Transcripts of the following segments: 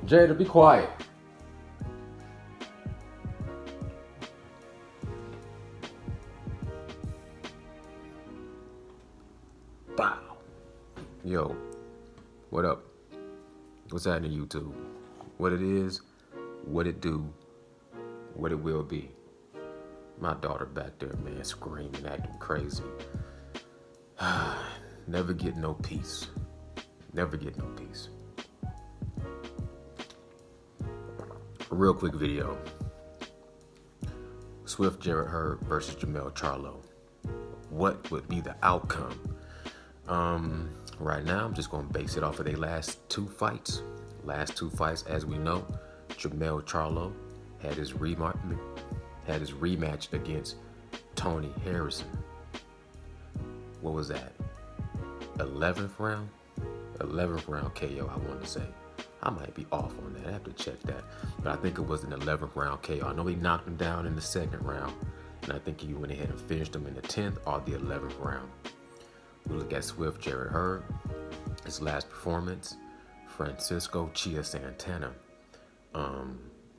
Jada, be quiet. Bow. Yo, what up? What's happening, YouTube? What it is, what it do, what it will be. My daughter back there, man, screaming, acting crazy. Never get no peace. Never get no peace. A real quick video. Swift Jarrett Hurd versus Charlo. What would be the outcome? Right now, I'm just going to base it off of their last two fights. Last two fights, as we know, Charlo had his rematch against Tony Harrison. What was that? 11th round? 11th round KO, I want to say. I might be off on that. I have to check that. But I think it was an 11th round KO. I know he knocked him down in the second round. And I think he went ahead and finished him in the 10th or the 11th round. We look at Swift Jarrett Hurd. His last performance, Francisco Chia Santana.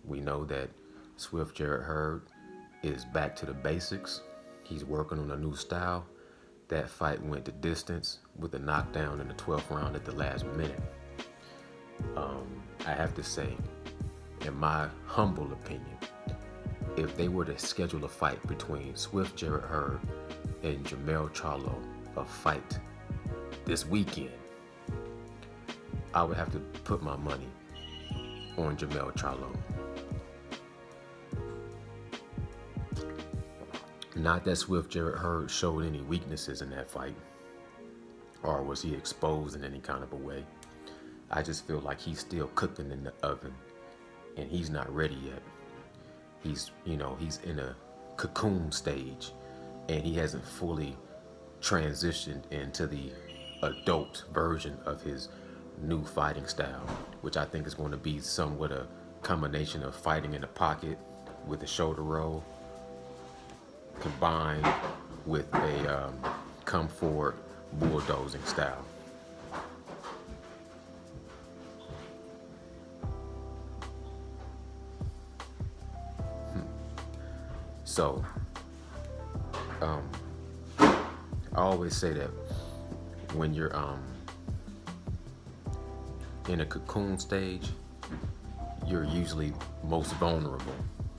We know that Swift Jarrett Hurd is back to the basics. He's working on a new style. That fight went the distance with a knockdown in the 12th round at the last minute. I have to say, in my humble opinion, if they were to schedule a fight between Swift Jarrett Hurd and Charlo, a fight this weekend, I would have to put my money on Charlo. Not that Swift Jarrett Hurd showed any weaknesses in that fight, or was he exposed in any kind of a way. I just feel like he's still cooking in the oven, and he's not ready yet. He's in a cocoon stage, and he hasn't fully transitioned into the adult version of his new fighting style, which I think is going to be somewhat a combination of fighting in the pocket with a shoulder roll, combined with a come forward bulldozing style. So, I always say that when you're in a cocoon stage, you're usually most vulnerable.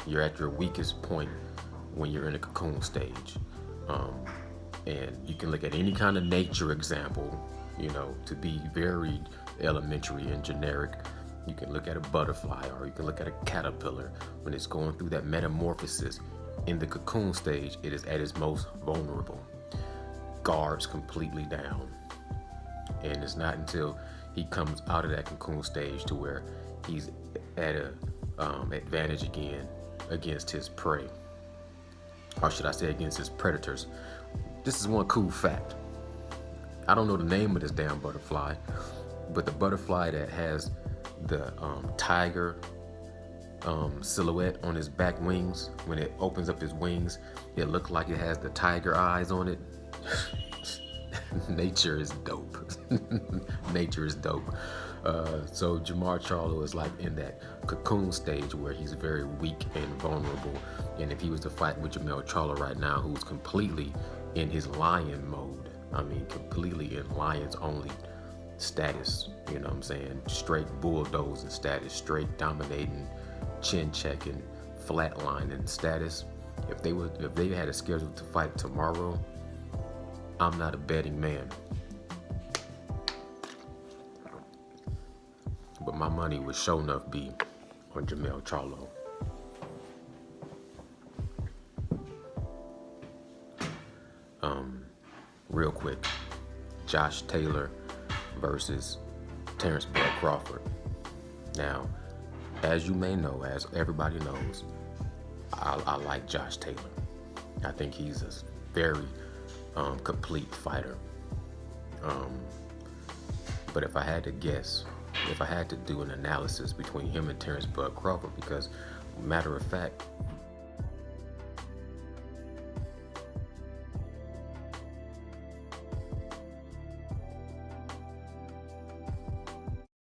You're at your weakest point when you're in a cocoon stage. And you can look at any kind of nature example, to be very elementary and generic. You can look at a butterfly, or you can look at a caterpillar. When it's going through that metamorphosis in the cocoon stage, it is at its most vulnerable. Guards completely down. And it's not until he comes out of that cocoon stage to where he's at a advantage again against his prey. Or should I say against his predators. This is one cool fact. I don't know the name of this damn butterfly, but the butterfly that has the tiger silhouette on his back wings, when it opens up his wings, it looks like it has the tiger eyes on it. Nature is dope. Nature is dope. So Charlo is like in that cocoon stage where he's very weak and vulnerable. And if he was to fight with Charlo right now, who's completely in his lion mode, completely in lions only status, you know what I'm saying? Straight bulldozing status, straight dominating, chin checking, flatlining status. If they had a schedule to fight tomorrow, I'm not a betting man, but my money would sure enough be on Charlo. Real quick, Josh Taylor versus Terrence Bud Crawford. Now, as you may know, as everybody knows, I like Josh Taylor. I think he's a very complete fighter. But if I had to guess, if I had to do an analysis between him and Terrence Bud Crawford, because matter of fact,